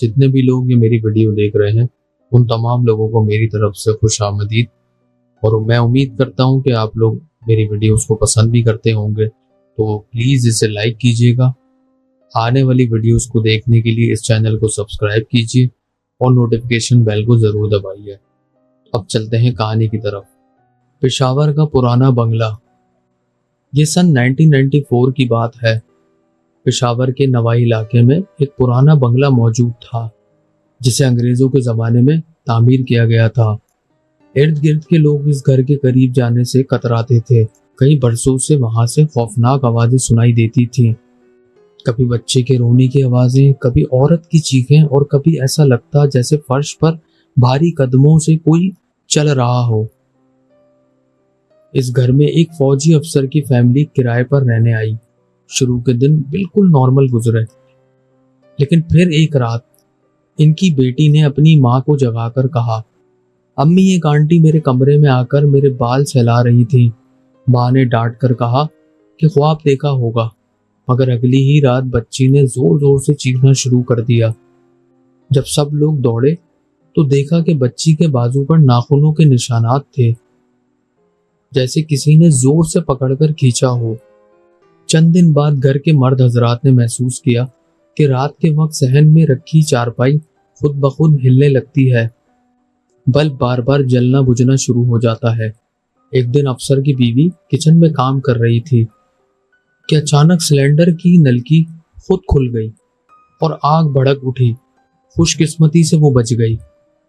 جتنے بھی لوگ یہ میری ویڈیو دیکھ رہے ہیں ان تمام لوگوں کو میری طرف سے خوش آمدید، اور میں امید کرتا ہوں کہ آپ لوگ میری ویڈیوز کو پسند بھی کرتے ہوں گے، تو پلیز اسے لائک کیجیے گا۔ آنے والی ویڈیوز کو دیکھنے کے لیے اس چینل کو سبسکرائب کیجیے اور نوٹیفیکیشن بیل کو ضرور دبائیے۔ اب چلتے ہیں کہانی کی طرف۔ پشاور کا پرانا بنگلہ۔ یہ سن 1994 کی بات ہے۔ پشاور کے نوائی علاقے میں ایک پرانا بنگلہ موجود تھا جسے انگریزوں کے زمانے میں تعمیر کیا گیا تھا۔ ارد گرد کے لوگ اس گھر کے قریب جانے سے کتراتے تھے۔ کئی برسوں سے وہاں سے خوفناک آوازیں سنائی دیتی تھیں، کبھی بچے کے رونے کی آوازیں، کبھی عورت کی چیخیں، اور کبھی ایسا لگتا جیسے فرش پر بھاری قدموں سے کوئی چل رہا ہو۔ اس گھر میں ایک فوجی افسر کی فیملی کرائے پر رہنے آئی۔ شروع کے دن بالکل نارمل گزرے، لیکن پھر ایک رات ان کی بیٹی نے اپنی ماں کو جگا کر کہا، امی ایک آنٹی میرے کمرے میں آ کر میرے بال سہلا رہی تھی۔ ماں نے ڈانٹ کر کہا کہ خواب دیکھا ہوگا، مگر اگلی ہی رات بچی نے زور زور سے چیخنا شروع کر دیا۔ جب سب لوگ دوڑے تو دیکھا کہ بچی کے بازو پر ناخنوں کے نشانات تھے، جیسے کسی نے زور سے پکڑ کر کھینچا ہو۔ چند دن بعد گھر کے مرد حضرات نے محسوس کیا کہ رات کے وقت صحن میں رکھی چارپائی خود بخود ہلنے لگتی ہے، بلب بار بار جلنا بجھنا شروع ہو جاتا ہے۔ ایک دن افسر کی بیوی کچن میں کام کر رہی تھی کہ اچانک سلنڈر کی نلکی خود کھل گئی اور آگ بھڑک اٹھی۔ خوش قسمتی سے وہ بچ گئی۔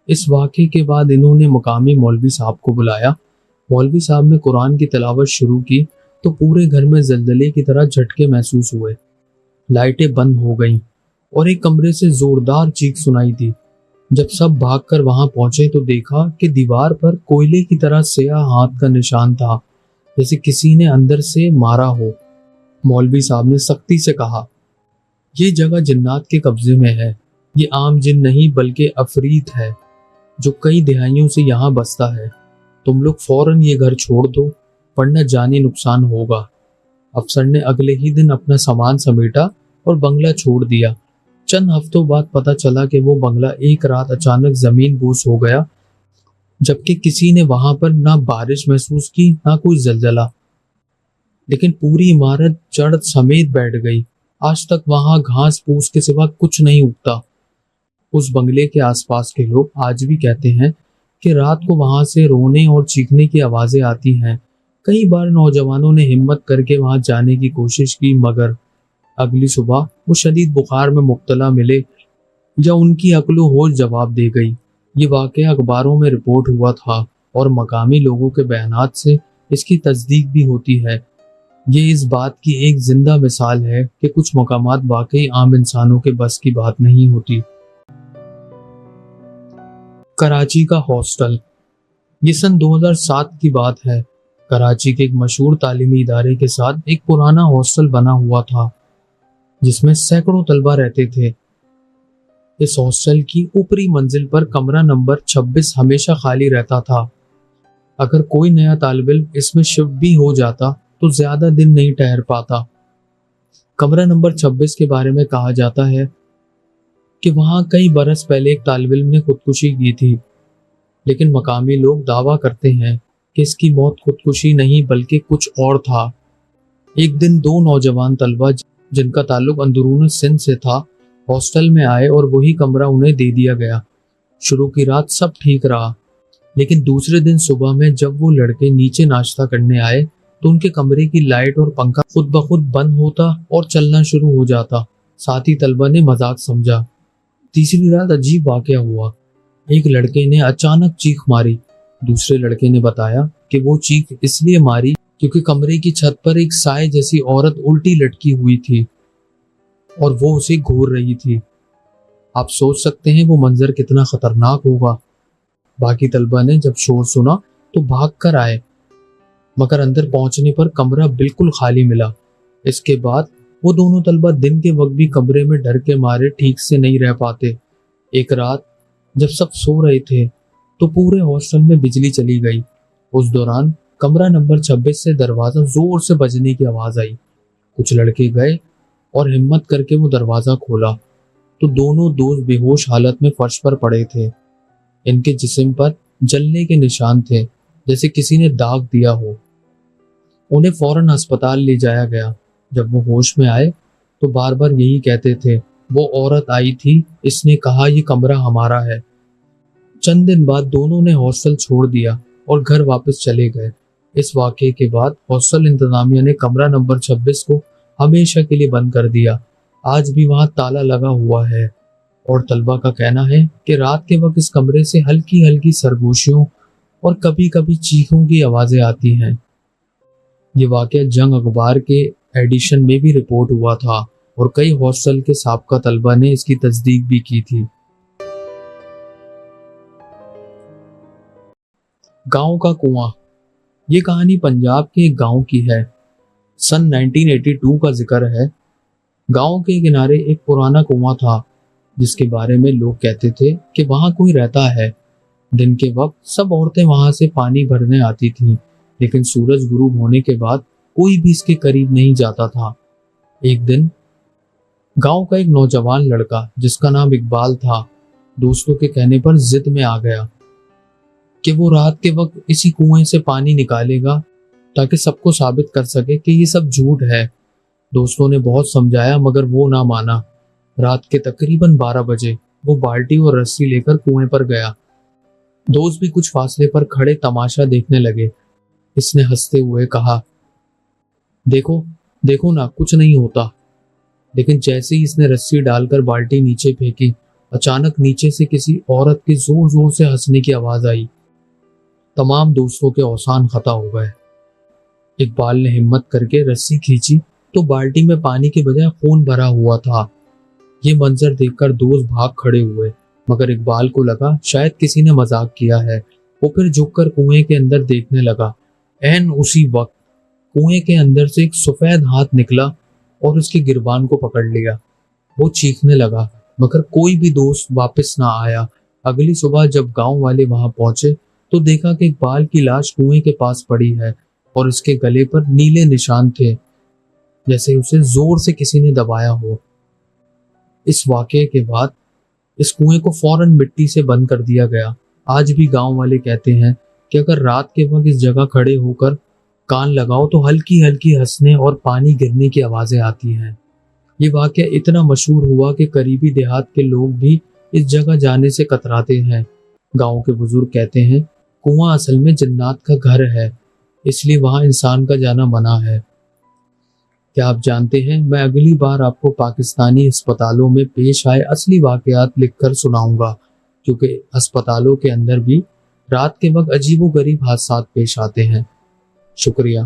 اس واقعے کے بعد انہوں نے مقامی مولوی صاحب کو بلایا۔ مولوی صاحب نے قرآن کی تلاوت شروع کی تو پورے گھر میں زلزلے کی طرح جھٹکے محسوس ہوئے۔ لائٹیں بند ہو گئیں اور ایک کمرے سے زوردار چیخ سنائی دی۔ جب سب بھاگ کر وہاں پہنچے تو دیکھا کہ دیوار پر کوئلے کی طرح سیاہ ہاتھ کا نشان تھا، جیسے کسی نے اندر سے مارا ہو۔ مولوی صاحب نے سختی سے کہا، یہ جگہ جنات کے قبضے میں ہے۔ یہ عام جن نہیں بلکہ عفریت ہے جو کئی دہائیوں سے یہاں بستا ہے۔ تم لوگ فوراً یہ گھر چھوڑ دو ورنہ جانی نقصان ہوگا۔ افسر نے اگلے ہی دن اپنا سامان سمیٹا اور بنگلہ چھوڑ دیا۔ چند ہفتوں بعد پتہ چلا کہ وہ بنگلہ ایک رات اچانک زمین بوس ہو گیا، جبکہ کسی نے وہاں پر نہ بارش محسوس کی نہ کوئی زلزلہ، لیکن پوری عمارت جڑ سمیت بیٹھ گئی۔ آج تک وہاں گھاس پھوس کے سوا کچھ نہیں اگتا۔ اس بنگلے کے آس پاس کے لوگ آج بھی کہتے ہیں کہ رات کو وہاں سے رونے اور چیخنے کی آوازیں آتی ہیں۔ کئی بار نوجوانوں نے ہمت کر کے وہاں جانے کی کوشش کی، مگر اگلی صبح وہ شدید بخار میں مبتلا ملے یا ان کی عقل و ہوش جواب دے گئی۔ یہ واقعہ اخباروں میں رپورٹ ہوا تھا اور مقامی لوگوں کے بیانات سے اس کی تصدیق بھی ہوتی ہے۔ یہ اس بات کی ایک زندہ مثال ہے کہ کچھ مقامات واقعی عام انسانوں کے بس کی بات نہیں ہوتی۔ کراچی کا ہاسٹل۔ یہ سن 2007 کی بات ہے۔ کراچی کے ایک مشہور تعلیمی ادارے کے ساتھ ایک پرانا ہاسٹل بنا ہوا تھا جس میں سینکڑوں طلبہ رہتے تھے۔ اس ہاسٹل کی اوپری منزل پر کمرہ نمبر 26 ہمیشہ خالی رہتا تھا۔ اگر کوئی نیا طالب علم اس میں شفٹ بھی ہو جاتا تو زیادہ دن نہیں ٹھہر پاتا۔ کمرہ نمبر 26 کے بارے میں کہا جاتا ہے کہ وہاں کئی برس پہلے ایک طالب علم نے خودکشی کی تھی، لیکن مقامی لوگ دعویٰ کرتے ہیں کہ اس کی موت خودکشی نہیں بلکہ کچھ اور تھا۔ ایک دن دو نوجوان طلبہ جن کا تعلق اندرون سندھ سے تھا ہاسٹل میں آئے اور وہی کمرہ انہیں دے دیا گیا۔ شروع کی رات سب ٹھیک رہا، لیکن دوسرے دن صبح میں جب وہ لڑکے نیچے ناشتہ کرنے آئے تو ان کے کمرے کی لائٹ اور پنکھا خود بخود بند ہوتا اور چلنا شروع ہو جاتا۔ ساتھی طلبہ نے مذاق سمجھا۔ تیسری رات عجیب واقعہ ہوا۔ ایک لڑکے نے اچانک چیخ ماری۔ دوسرے لڑکے نے بتایا کہ وہ چیخ اس لیے ماری کیونکہ کمرے کی چھت پر ایک سائے جیسی عورت الٹی لٹکی ہوئی تھی اور وہ اسے گھور رہی تھی۔ آپ سوچ سکتے ہیں وہ منظر کتنا خطرناک ہوگا۔ باقی طلبہ نے جب شور سنا تو بھاگ کر آئے، مگر اندر پہنچنے پر کمرہ بالکل خالی ملا۔ اس کے بعد وہ دونوں طلبہ دن کے وقت بھی کمرے میں ڈر کے مارے ٹھیک سے نہیں رہ پاتے۔ ایک رات جب سب سو رہے تھے تو پورے ہاسٹل میں بجلی چلی گئی۔ اس دوران کمرہ نمبر 26 سے دروازہ زور سے بجنے کی آواز آئی۔ کچھ لڑکے گئے اور ہمت کر کے وہ دروازہ کھولا تو دونوں دوست بے ہوش حالت میں فرش پر پڑے تھے۔ ان کے جسم پر جلنے کے نشان تھے، جیسے کسی نے داغ دیا ہو۔ انہیں فوراً ہسپتال لے جایا گیا۔ جب وہ ہوش میں آئے تو بار بار یہی کہتے تھے، وہ عورت آئی تھی، اس نے کہا یہ کمرہ ہمارا ہے۔ چند دن بعد دونوں نے ہاسٹل چھوڑ دیا اور گھر واپس چلے گئے۔ اس واقعے کے بعد ہاسٹل انتظامیہ نے کمرہ نمبر 26 کو ہمیشہ کے لیے بند کر دیا۔ آج بھی وہاں تالا لگا ہوا ہے اور طلبہ کا کہنا ہے کہ رات کے وقت اس کمرے سے ہلکی ہلکی سرگوشیوں اور کبھی کبھی چیخوں کی آوازیں آتی ہیں۔ یہ واقعہ جنگ اخبار کے ایڈیشن میں بھی رپورٹ ہوا تھا اور کئی ہاسٹل کے سابقہ طلبہ نے اس کی تصدیق بھی کی تھی۔ گاؤں کا کنواں۔ یہ کہانی پنجاب کے ایک گاؤں کی ہے۔ سن 1982 کا ذکر ہے۔ گاؤں کے کنارے ایک پرانا کنواں تھا جس کے بارے میں لوگ کہتے تھے کہ وہاں کوئی رہتا ہے۔ دن کے وقت سب عورتیں وہاں سے پانی بھرنے آتی تھیں، لیکن سورج غروب ہونے کے بعد کوئی بھی اس کے قریب نہیں جاتا تھا۔ ایک دن گاؤں کا ایک نوجوان لڑکا جس کا نام اقبال تھا، دوستوں کے کہنے پر ضد میں آ گیا کہ وہ رات کے وقت اسی کنویں سے پانی نکالے گا تاکہ سب کو ثابت کر سکے کہ یہ سب جھوٹ ہے۔ دوستوں نے بہت سمجھایا مگر وہ نہ مانا۔ رات کے تقریباً 12 بجے وہ بالٹی اور رسی لے کر کنویں پر گیا۔ دوست بھی کچھ فاصلے پر کھڑے تماشا دیکھنے لگے۔ اس نے ہنستے ہوئے کہا، دیکھو دیکھو نا، کچھ نہیں ہوتا۔ لیکن جیسے ہی اس نے رسی ڈال کر بالٹی نیچے پھینکی، اچانک نیچے سے کسی عورت کے زور زور سے ہنسنے کی آواز آئی۔ تمام دوستوں کے اوزان خطا ہو گئے۔ اقبال نے ہمت کر کے رسی کھینچی تو بالٹی میں پانی کے بجائے خون بھرا ہوا تھا۔ یہ منظر دیکھ کر دوست بھاگ کھڑے ہوئے، مگر اقبال کو لگا شاید کسی نے مذاق کیا ہے۔ وہ پھر جھک کر کنویں کے اندر دیکھنے لگا۔ عین اسی وقت کنویں کے اندر سے ایک سفید ہاتھ نکلا اور اس کے گربان کو پکڑ لیا۔ وہ چیخنے لگا مگر کوئی بھی دوست واپس نہ آیا۔ اگلی صبح جب گاؤں والے وہاں پہنچے تو دیکھا کہ اقبال کی لاش کنویں کے پاس پڑی ہے اور اس کے گلے پر نیلے نشان تھے، جیسے اسے زور سے کسی نے دبایا ہو۔ اس واقعے کے بعد اس کنویں کو فوراً مٹی سے بند کر دیا گیا۔ آج بھی گاؤں والے کہتے ہیں کہ اگر رات کے وقت اس جگہ کھڑے ہو کر کان لگاؤ تو ہلکی ہلکی ہنسنے اور پانی گرنے کی آوازیں آتی ہیں۔ یہ واقعہ اتنا مشہور ہوا کہ قریبی دیہات کے لوگ بھی اس جگہ جانے سے کتراتے ہیں۔ گاؤں کے بزرگ کہتے ہیں کنواں اصل میں جنات کا گھر ہے، اس لیے وہاں انسان کا جانا منع ہے۔ کیا آپ جانتے ہیں، میں اگلی بار آپ کو پاکستانی ہسپتالوں میں پیش آئے اصلی واقعات لکھ کر سناؤں گا، کیونکہ ہسپتالوں کے اندر بھی رات کے وقت عجیب و غریب حادثات پیش آتے ہیں۔ شکریہ۔